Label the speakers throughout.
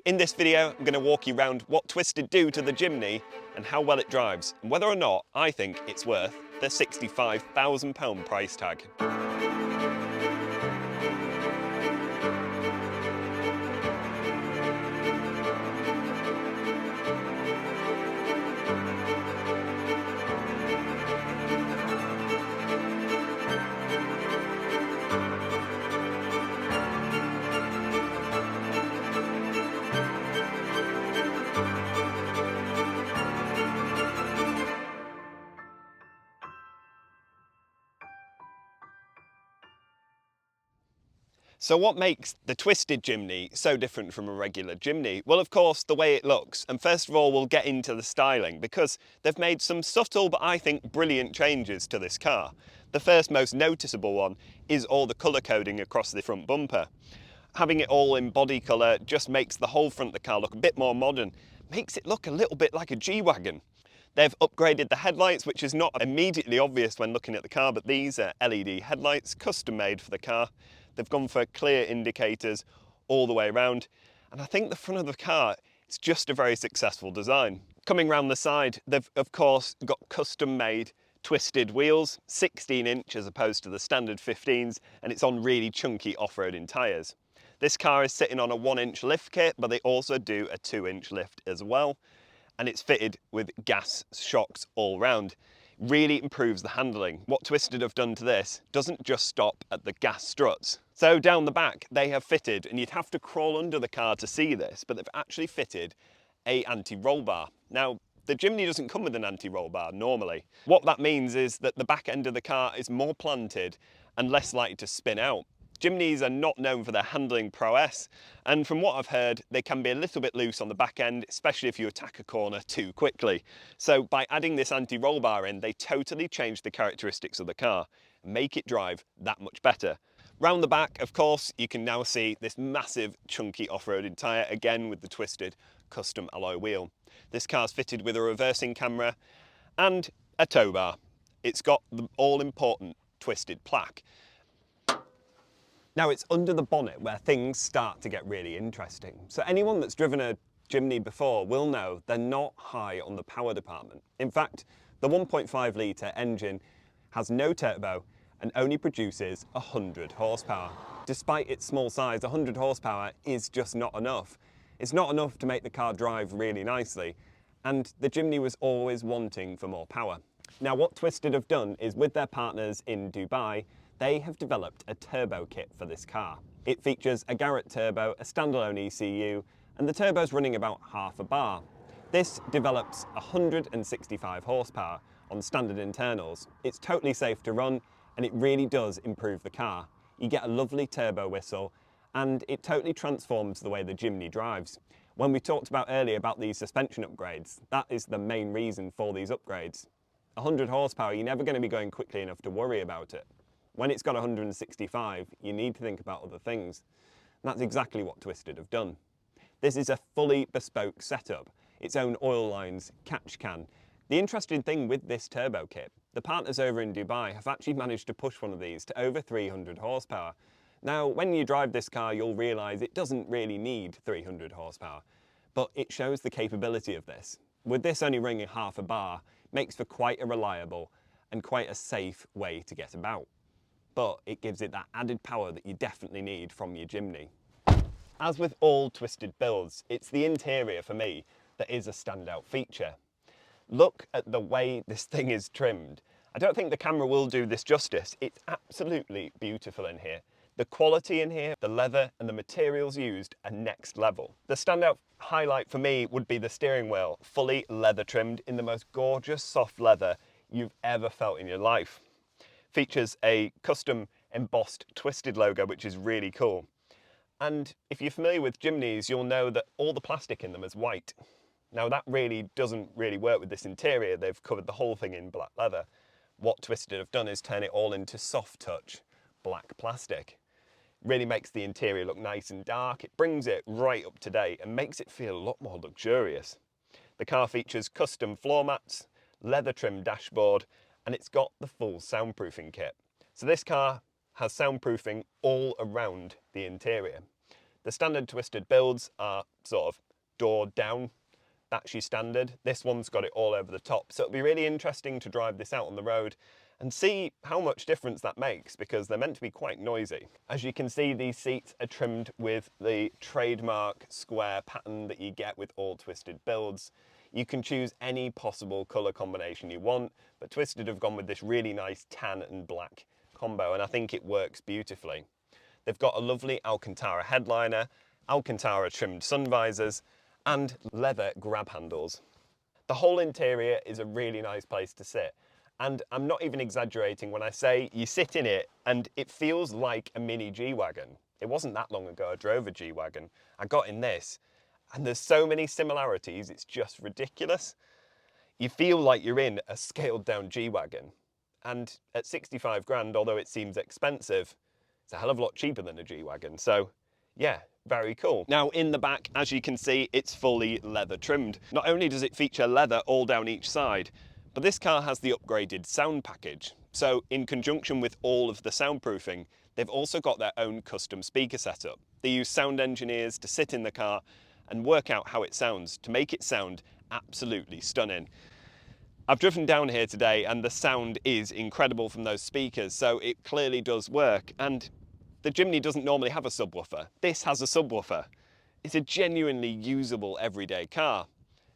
Speaker 1: In this video, I'm going to walk you around what Twisted do to the Jimny and how well it drives, and whether or not I think it's worth the £65,000 price tag. So what makes the Twisted Jimny so different from a regular Jimny? Well, of course, the way it looks. And first of all, we'll get into the styling because they've made some subtle but I think brilliant changes to this car. The first most noticeable one is all the colour coding across the front bumper. Having it all in body colour just makes the whole front of the car look a bit more modern, makes it look a little bit like a G-Wagon. They've upgraded the headlights, which is not immediately obvious when looking at the car, but these are LED headlights, custom made for the car. They've gone for clear indicators all the way around, and I think the front of the car is just a very successful design. Coming round the side, they've of course got custom made twisted wheels, 16-inch as opposed to the standard 15s, and it's on really chunky off-roading tyres. This car is sitting on a 1-inch lift kit, but they also do a 2-inch lift as well, and it's fitted with gas shocks all round. Really improves the handling. What Twisted have done to this doesn't just stop at the gas struts. So down the back they have fitted, and you'd have to crawl under the car to see this, but they've actually fitted a anti-roll bar. Now the Jimny doesn't come with an anti-roll bar normally. What that means is that the back end of the car is more planted and less likely to spin out. Jimnys are not known for their handling prowess, and from what I've heard, they can be a little bit loose on the back end, especially if you attack a corner too quickly. So by adding this anti-roll bar in, they totally change the characteristics of the car, and make it drive that much better. Round the back, of course, you can now see this massive chunky off-roading tyre, again with the Twisted custom alloy wheel. This car's fitted with a reversing camera and a tow bar. It's got the all-important Twisted plaque. Now it's under the bonnet where things start to get really interesting. So anyone that's driven a Jimny before will know they're not high on the power department. In fact, the 1.5 litre engine has no turbo and only produces 100 horsepower. Despite its small size, 100 horsepower is just not enough. It's not enough to make the car drive really nicely, and the Jimny was always wanting for more power. Now what Twisted have done is, with their partners in Dubai, they have developed a turbo kit for this car. It features a Garrett turbo, a standalone ECU, and the turbo's running about half a bar. This develops 165 horsepower on standard internals. It's totally safe to run, and it really does improve the car. You get a lovely turbo whistle, and it totally transforms the way the Jimny drives. When we talked about earlier about these suspension upgrades, that is the main reason for these upgrades. 100 horsepower, you're never going to be going quickly enough to worry about it. When it's got 165, you need to think about other things. And that's exactly what Twisted have done. This is a fully bespoke setup, its own oil lines, catch can. The interesting thing with this turbo kit, the partners over in Dubai have actually managed to push one of these to over 300 horsepower. Now, when you drive this car, you'll realise it doesn't really need 300 horsepower, but it shows the capability of this. With this only running half a bar, it makes for quite a reliable and quite a safe way to get about. But it gives it that added power that you definitely need from your Jimny. As with all Twisted builds, it's the interior for me that is a standout feature. Look at the way this thing is trimmed. I don't think the camera will do this justice. It's absolutely beautiful in here. The quality in here, the leather and the materials used are next level. The standout highlight for me would be the steering wheel, fully leather trimmed in the most gorgeous soft leather you've ever felt in your life. Features a custom embossed Twisted logo, which is really cool. And if you're familiar with Jimnys, you'll know that all the plastic in them is white. Now that really doesn't work with this interior. They've covered the whole thing in black leather. What Twisted have done is turn it all into soft touch black plastic. Really makes the interior look nice and dark. It brings it right up to date and makes it feel a lot more luxurious. The car features custom floor mats, leather trimmed dashboard, and it's got the full soundproofing kit. So this car has soundproofing all around the interior. The standard Twisted builds are sort of door down. That's your standard. This one's got it all over the top. So it'll be really interesting to drive this out on the road and see how much difference that makes, because they're meant to be quite noisy. As you can see, these seats are trimmed with the trademark square pattern that you get with all Twisted builds. You can choose any possible colour combination you want, but Twisted have gone with this really nice tan and black combo, and I think it works beautifully. They've got a lovely Alcantara headliner, Alcantara trimmed sun visors, and leather grab handles. The whole interior is a really nice place to sit, and I'm not even exaggerating when I say you sit in it and it feels like a mini G-Wagon. It wasn't that long ago I drove a G-Wagon. I got in this, and there's so many similarities, it's just ridiculous. You feel like you're in a scaled down G-Wagon, and at 65 grand, although it seems expensive, it's a hell of a lot cheaper than a G-Wagon. So yeah, very cool. Now in the back, as you can see, it's fully leather trimmed. Not only does it feature leather all down each side, but this car has the upgraded sound package. So in conjunction with all of the soundproofing, they've also got their own custom speaker setup. They use sound engineers to sit in the car and work out how it sounds to make it sound absolutely stunning. I've driven down here today and the sound is incredible from those speakers, so it clearly does work. And the Jimny doesn't normally have a subwoofer. This has a subwoofer. It's a genuinely usable everyday car,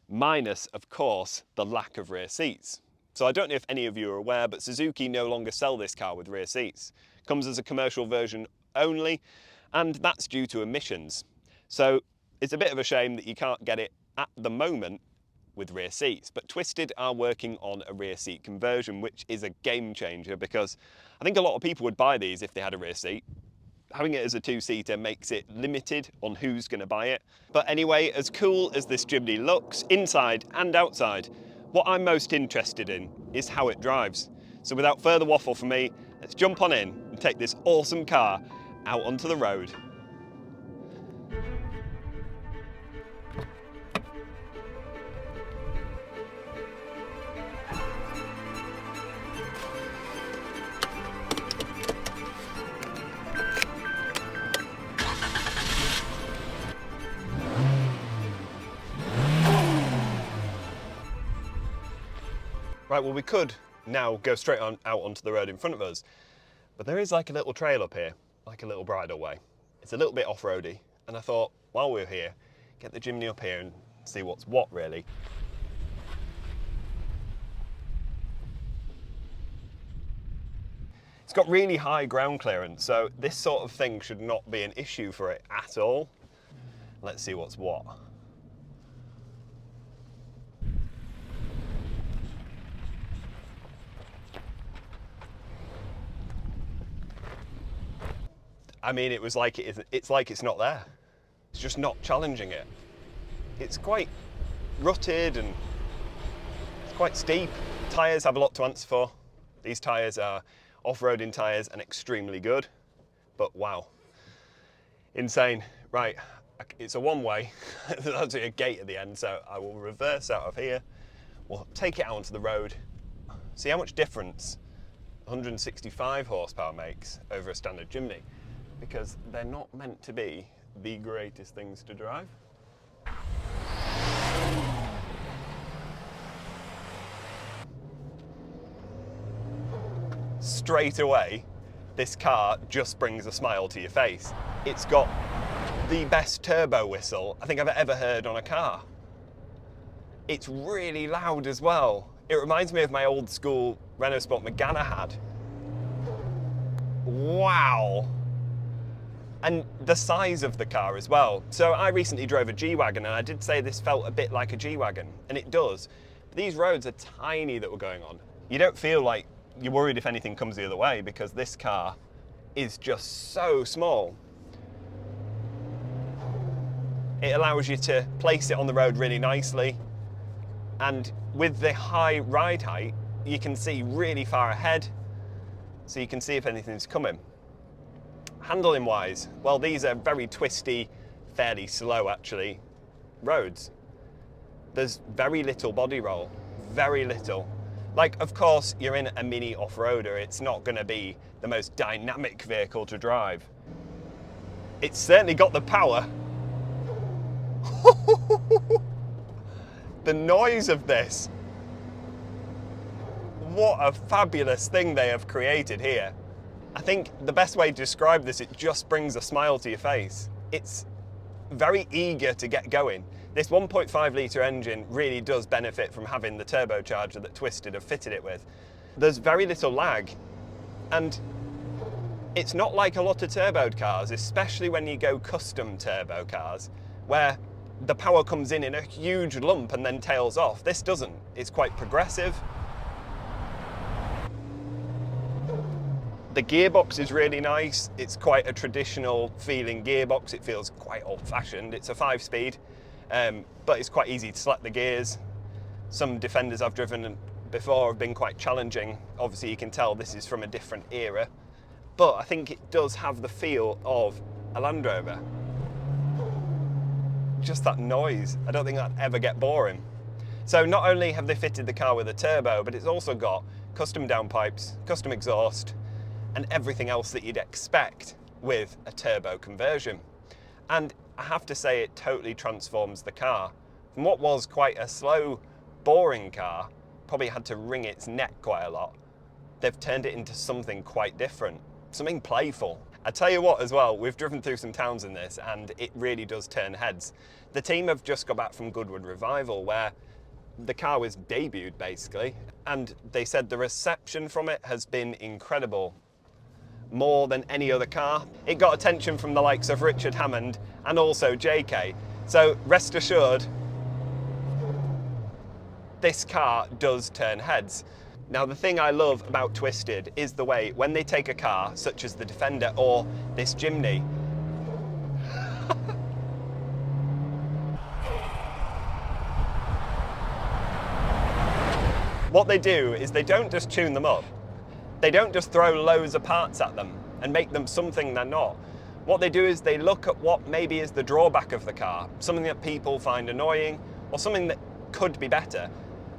Speaker 1: minus, of course, the lack of rear seats. So I don't know if any of you are aware, but Suzuki no longer sell this car with rear seats. It comes as a commercial version only, and that's due to emissions. So it's a bit of a shame that you can't get it at the moment with rear seats, but Twisted are working on a rear seat conversion, which is a game changer, because I think a lot of people would buy these if they had a rear seat. Having it as a two-seater makes it limited on who's going to buy it. But anyway, as cool as this Jimny looks, inside and outside, what I'm most interested in is how it drives. So without further waffle from me, let's jump on in and take this awesome car out onto the road. Right, well, we could now go straight on out onto the road in front of us, but there is like a little trail up here, like a little bridleway. It's a little bit off-roady, and I thought, while we're here, get the Jimny up here and see what's what, really. It's got really high ground clearance, so this sort of thing should not be an issue for it at all. Let's see what's what. I mean, it's like it's not there. It's just not challenging it. It's quite rutted and it's quite steep. Tyres have a lot to answer for. These tyres are off-roading tyres and extremely good, but wow. Insane. Right, it's a one-way. There's actually a gate at the end, so I will reverse out of here. We'll take it out onto the road, see how much difference 165 horsepower makes over a standard Jimny, because they're not meant to be the greatest things to drive. Straight away, this car just brings a smile to your face. It's got the best turbo whistle I think I've ever heard on a car. It's really loud as well. It reminds me of my old school Renault Sport Megane I had. Wow. And the size of the car as well. So I recently drove a G-Wagon and I did say this felt a bit like a G-Wagon, and it does. But these roads are tiny that were going on. You don't feel like you're worried if anything comes the other way, because this car is just so small. It allows you to place it on the road really nicely, and with the high ride height, you can see really far ahead, so you can see if anything's coming. Handling wise, well, these are very twisty, fairly slow actually, roads. There's very little body roll, very little. Like, of course, you're in a mini off-roader, it's not going to be the most dynamic vehicle to drive. It's certainly got the power. The noise of this. What a fabulous thing they have created here. I think the best way to describe this, it just brings a smile to your face. It's very eager to get going. This 1.5 litre engine really does benefit from having the turbocharger that Twisted have fitted it with. There's very little lag, and it's not like a lot of turboed cars, especially when you go custom turbo cars, where the power comes in a huge lump and then tails off. This doesn't. It's quite progressive. The gearbox is really nice. It's quite a traditional feeling gearbox. It feels quite old-fashioned. It's a 5-speed, but it's quite easy to select the gears. Some Defenders I've driven before have been quite challenging. Obviously you can tell this is from a different era, but I think it does have the feel of a Land Rover. Just that noise, I don't think that'd ever get boring. So not only have they fitted the car with a turbo, but it's also got custom downpipes, custom exhaust, and everything else that you'd expect with a turbo conversion. And I have to say, it totally transforms the car. From what was quite a slow, boring car, probably had to wring its neck quite a lot, they've turned it into something quite different, something playful. I tell you what as well, we've driven through some towns in this and it really does turn heads. The team have just got back from Goodwood Revival, where the car was debuted basically, and they said the reception from it has been incredible. More than any other car. It got attention from the likes of Richard Hammond and also JK. So rest assured, this car does turn heads. Now the thing I love about Twisted is the way when they take a car such as the Defender or this Jimny, what they do is they don't just tune them up. They don't just throw loads of parts at them and make them something they're not. What they do is they look at what maybe is the drawback of the car, something that people find annoying or something that could be better,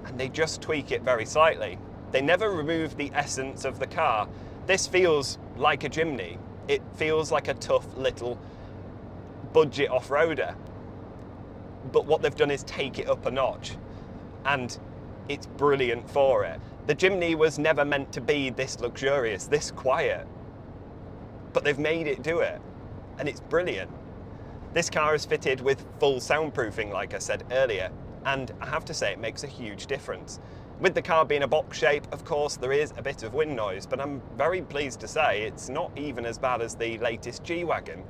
Speaker 1: and they just tweak it very slightly. They never remove the essence of the car. This feels like a Jimny. It feels like a tough little budget off-roader. But what they've done is take it up a notch, and it's brilliant for it. The Jimny was never meant to be this luxurious, this quiet, but they've made it do it, and it's brilliant. This car is fitted with full soundproofing, like I said earlier, and I have to say it makes a huge difference. With the car being a box shape, of course, there is a bit of wind noise, but I'm very pleased to say it's not even as bad as the latest G-Wagon.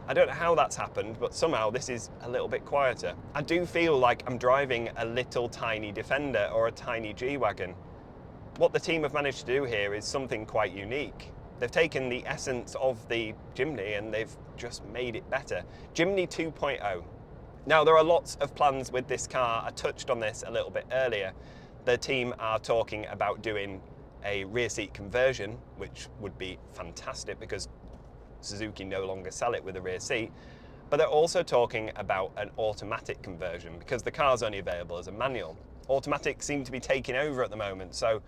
Speaker 1: I don't know how that's happened, but somehow this is a little bit quieter. I do feel like I'm driving a little tiny Defender or a tiny G-Wagon. What the team have managed to do here is something quite unique. They've taken the essence of the Jimny and they've just made it better. Jimny 2.0. Now there are lots of plans with this car. I touched on this a little bit earlier. The team are talking about doing a rear seat conversion, which would be fantastic because Suzuki no longer sell it with a rear seat. But they're also talking about an automatic conversion because the car's only available as a manual. Automatics seem to be taking over at the moment, so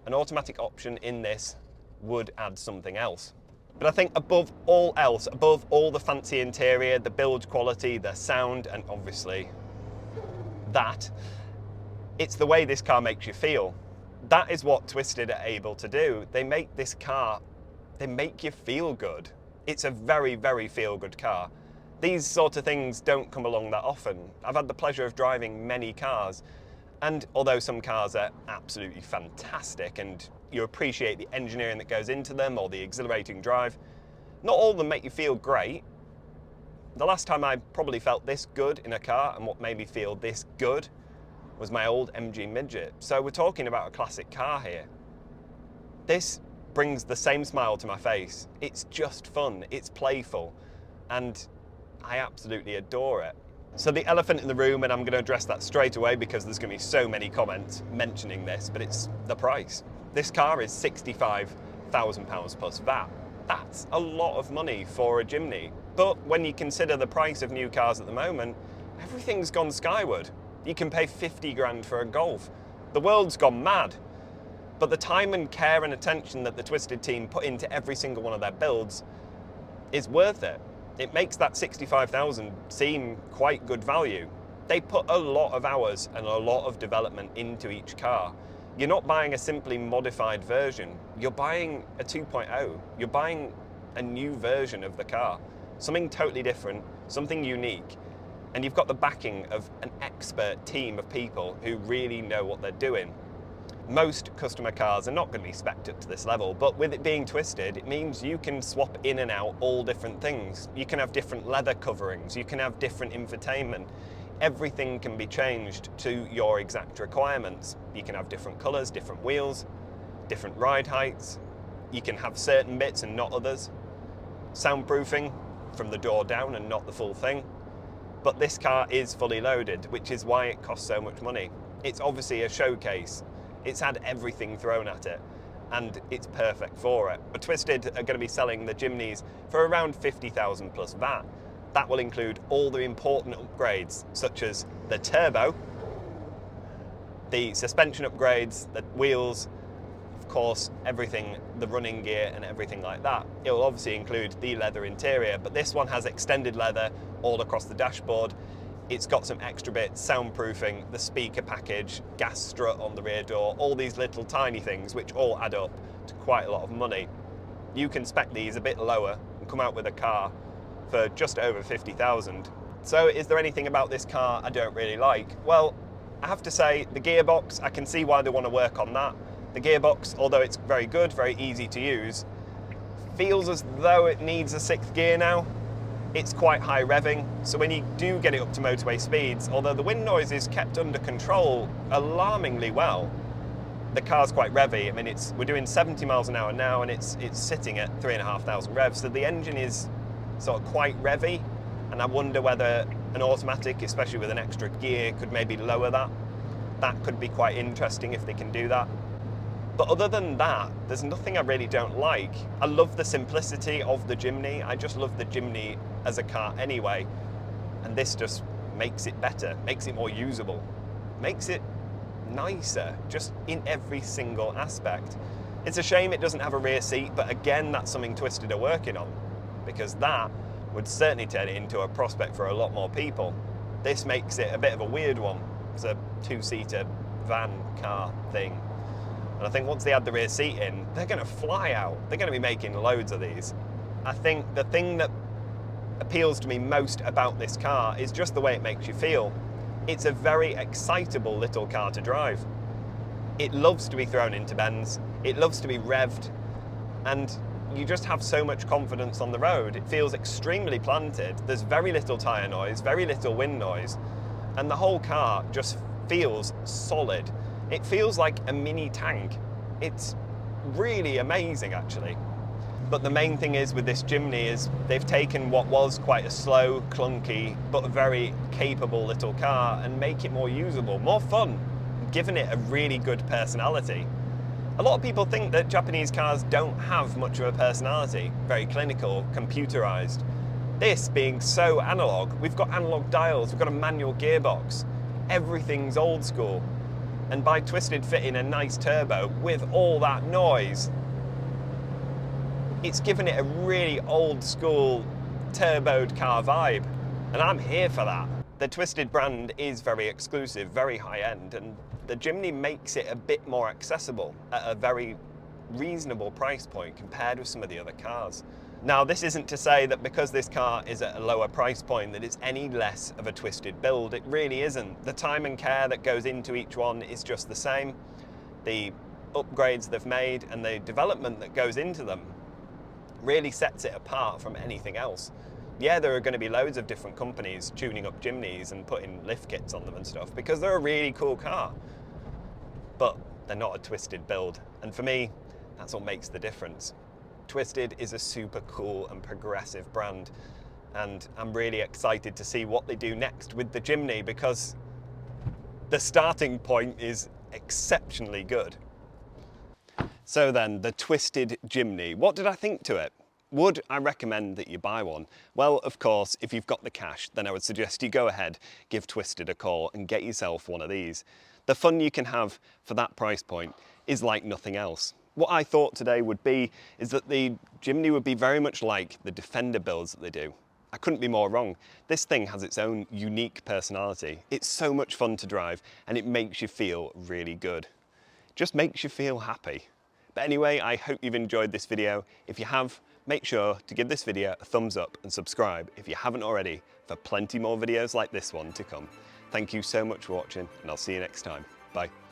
Speaker 1: an automatic option in this would add something else. But I think above all else, above all the fancy interior, the build quality, the sound, and obviously that, it's the way this car makes you feel. That is what Twisted are able to do. They make this car, they make you feel good. It's a very, very feel-good car. These sort of things don't come along that often. I've had the pleasure of driving many cars, and although some cars are absolutely fantastic and you appreciate the engineering that goes into them or the exhilarating drive, not all of them make you feel great. The last time I probably felt this good in a car and what made me feel this good was my old MG Midget. So we're talking about a classic car here. This brings the same smile to my face. It's just fun, it's playful, and I absolutely adore it. So the elephant in the room, and I'm going to address that straight away because there's going to be so many comments mentioning this, but it's the price. This car is £65,000 plus VAT. That's a lot of money for a Jimny. But when you consider the price of new cars at the moment, everything's gone skyward. You can pay 50 grand for a Golf. The world's gone mad. But the time and care and attention that the Twisted team put into every single one of their builds is worth it. It makes that 65,000 seem quite good value. They put a lot of hours and a lot of development into each car. You're not buying a simply modified version. You're buying a 2.0. You're buying a new version of the car. Something totally different, something unique. And you've got the backing of an expert team of people who really know what they're doing. Most customer cars are not going to be spec'd up to this level, but with it being twisted, it means you can swap in and out all different things. You can have different leather coverings, you can have different infotainment. Everything can be changed to your exact requirements. You can have different colours, different wheels, different ride heights. You can have certain bits and not others. Soundproofing from the door down and not the full thing. But this car is fully loaded, which is why it costs so much money. It's obviously a showcase. It's had everything thrown at it, and it's perfect for it. But Twisted are going to be selling the Jimneys for around 50,000 plus VAT. That will include all the important upgrades, such as the turbo, the suspension upgrades, the wheels, of course, everything, the running gear and everything like that. It will obviously include the leather interior, but this one has extended leather all across the dashboard. It's got some extra bits, soundproofing, the speaker package, gas strut on the rear door, all these little tiny things which all add up to quite a lot of money. You can spec these a bit lower and come out with a car for just over 50,000. So is there anything about this car I don't really like? Well, I have to say the gearbox, I can see why they want to work on that. The gearbox, although it's very good, very easy to use, feels as though it needs a sixth gear now. It's quite high revving, so when you do get it up to motorway speeds, although the wind noise is kept under control alarmingly well, the car's quite revvy. I mean, we're doing 70 miles an hour now, and it's sitting at 3,500 revs, so the engine is sort of quite revvy, and I wonder whether an automatic, especially with an extra gear, could maybe lower that. That could be quite interesting if they can do that. But other than that, there's nothing I really don't like. I love the simplicity of the Jimny. I just love the Jimny as a car anyway. And this just makes it better, makes it more usable, makes it nicer, just in every single aspect. It's a shame it doesn't have a rear seat, but again, that's something Twisted are working on, because that would certainly turn it into a prospect for a lot more people. This makes it a bit of a weird one. It's a two-seater van car thing. And I think once they add the rear seat in, they're going to fly out. They're going to be making loads of these. I think the thing that appeals to me most about this car is just the way it makes you feel. It's a very excitable little car to drive. It loves to be thrown into bends. It loves to be revved. And you just have so much confidence on the road. It feels extremely planted. There's very little tyre noise, very little wind noise. And the whole car just feels solid. It feels like a mini tank. It's really amazing, actually. But the main thing is with this Jimny is they've taken what was quite a slow, clunky, but a very capable little car and make it more usable, more fun, given it a really good personality. A lot of people think that Japanese cars don't have much of a personality, very clinical, computerized. This being so analog, we've got analog dials, we've got a manual gearbox, everything's old school. And by Twisted fitting a nice turbo with all that noise, it's given it a really old school turboed car vibe, and I'm here for that. The Twisted brand is very exclusive, very high end, and the Jimny makes it a bit more accessible at a very reasonable price point compared with some of the other cars. Now, this isn't to say that because this car is at a lower price point that it's any less of a Twisted build. It really isn't. The time and care that goes into each one is just the same. The upgrades they've made and the development that goes into them really sets it apart from anything else. Yeah, there are going to be loads of different companies tuning up Jimnys and putting lift kits on them and stuff because they're a really cool car, but they're not a Twisted build. And for me, that's what makes the difference. Twisted is a super cool and progressive brand, and I'm really excited to see what they do next with the Jimny because the starting point is exceptionally good. So then, the Twisted Jimny. What did I think to it? Would I recommend that you buy one? Well, of course, if you've got the cash, then I would suggest you go ahead, give Twisted a call and get yourself one of these. The fun you can have for that price point is like nothing else. What I thought today would be is that the Jimny would be very much like the Defender builds that they do. I couldn't be more wrong. This thing has its own unique personality. It's so much fun to drive and it makes you feel really good. Just makes you feel happy. But anyway, I hope you've enjoyed this video. If you have, make sure to give this video a thumbs up and subscribe if you haven't already for plenty more videos like this one to come. Thank you so much for watching and I'll see you next time. Bye.